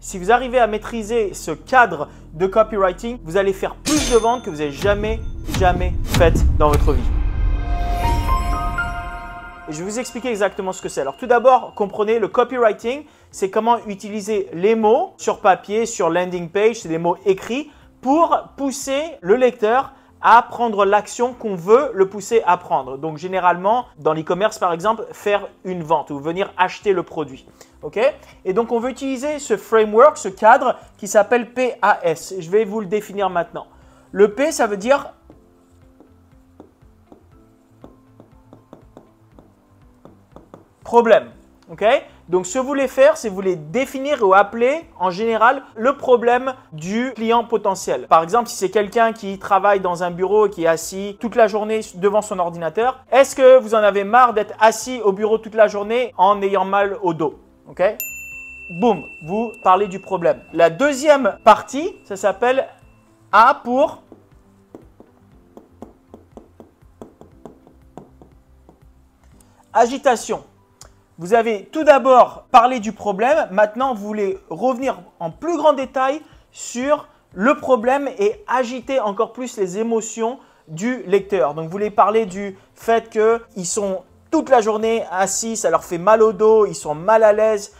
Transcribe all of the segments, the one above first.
Si vous arrivez à maîtriser ce cadre de copywriting, vous allez faire plus de ventes que vous n'avez jamais faites dans votre vie. Et je vais vous expliquer exactement ce que c'est. Alors tout d'abord, comprenez le copywriting, c'est comment utiliser les mots sur papier, sur landing page, c'est des mots écrits pour pousser le lecteur à prendre l'action qu'on veut le pousser à prendre. Donc généralement, dans l'e-commerce par exemple, faire une vente ou venir acheter le produit. Okay? Et donc on veut utiliser ce framework, ce cadre qui s'appelle PAS. Je vais vous le définir maintenant. Le P, ça veut dire problème. Okay? Donc, ce que vous voulez faire, c'est vous voulez définir ou appeler en général le problème du client potentiel. Par exemple, si c'est quelqu'un qui travaille dans un bureau et qui est assis toute la journée devant son ordinateur, est-ce que vous en avez marre d'être assis au bureau toute la journée en ayant mal au dos? Okay? Boum, vous parlez du problème. La deuxième partie, ça s'appelle A pour agitation. Vous avez tout d'abord parlé du problème, maintenant vous voulez revenir en plus grand détail sur le problème et agiter encore plus les émotions du lecteur. Donc vous voulez parler du fait qu'ils sont toute la journée assis, ça leur fait mal au dos, ils sont mal à l'aise,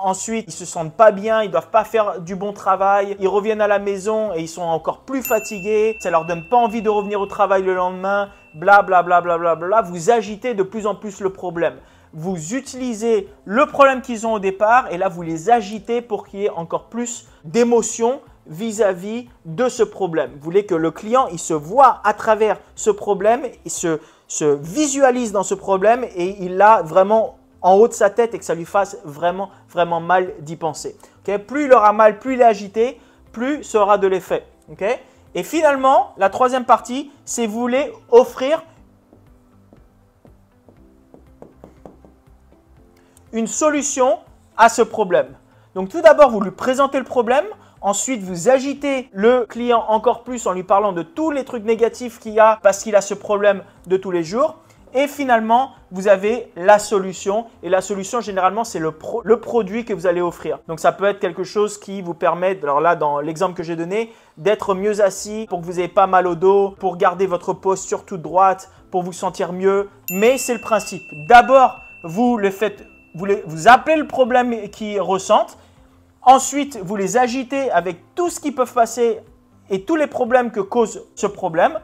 ensuite ils se sentent pas bien, ils doivent pas faire du bon travail, ils reviennent à la maison et ils sont encore plus fatigués, ça leur donne pas envie de revenir au travail le lendemain, bla bla bla bla bla bla. Vous agitez de plus en plus le problème. Vous utilisez le problème qu'ils ont au départ et là, vous les agitez pour qu'il y ait encore plus d'émotions vis-à-vis de ce problème. Vous voulez que le client, il se voit à travers ce problème, il se visualise dans ce problème et il l'a vraiment en haut de sa tête et que ça lui fasse vraiment mal d'y penser. Okay? Plus il aura mal, plus il est agité, plus ça aura de l'effet. Okay? Et finalement, la troisième partie, c'est vous voulez offrir une solution à ce problème. Donc tout d'abord, vous lui présentez le problème. Ensuite, vous agitez le client encore plus en lui parlant de tous les trucs négatifs qu'il y a parce qu'il a ce problème de tous les jours. Et finalement, vous avez la solution. Et la solution, généralement, c'est le produit que vous allez offrir. Donc, ça peut être quelque chose qui vous permet, alors là, dans l'exemple que j'ai donné, d'être mieux assis pour que vous n'ayez pas mal au dos, pour garder votre posture toute droite, pour vous sentir mieux. Mais c'est le principe. D'abord, vous le faites. Vous appelez le problème qu'ils ressentent. Ensuite, vous les agitez avec tout ce qui peut passer et tous les problèmes que cause ce problème.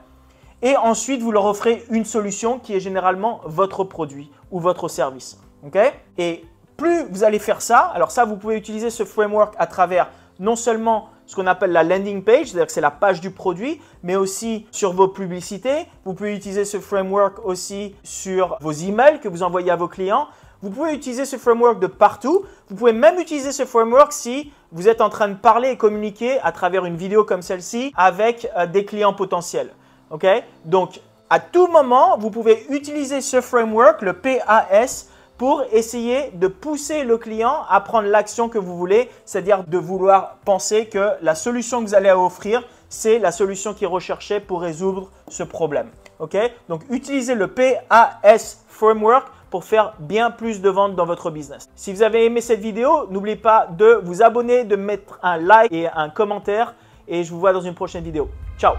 Et ensuite, vous leur offrez une solution qui est généralement votre produit ou votre service. Okay? Et plus vous allez faire ça, alors ça, vous pouvez utiliser ce framework à travers non seulement ce qu'on appelle la landing page, c'est-à-dire que c'est la page du produit, mais aussi sur vos publicités. Vous pouvez utiliser ce framework aussi sur vos emails que vous envoyez à vos clients. Vous pouvez utiliser ce framework de partout. Vous pouvez même utiliser ce framework si vous êtes en train de parler et communiquer à travers une vidéo comme celle-ci avec des clients potentiels. Okay? Donc, à tout moment, vous pouvez utiliser ce framework, le PAS, pour essayer de pousser le client à prendre l'action que vous voulez, c'est-à-dire de vouloir penser que la solution que vous allez offrir, c'est la solution qui est recherchée pour résoudre ce problème. Okay? Donc, utilisez le PAS framework pour faire bien plus de ventes dans votre business. Si vous avez aimé cette vidéo, n'oubliez pas de vous abonner, de mettre un like et un commentaire et je vous vois dans une prochaine vidéo. Ciao!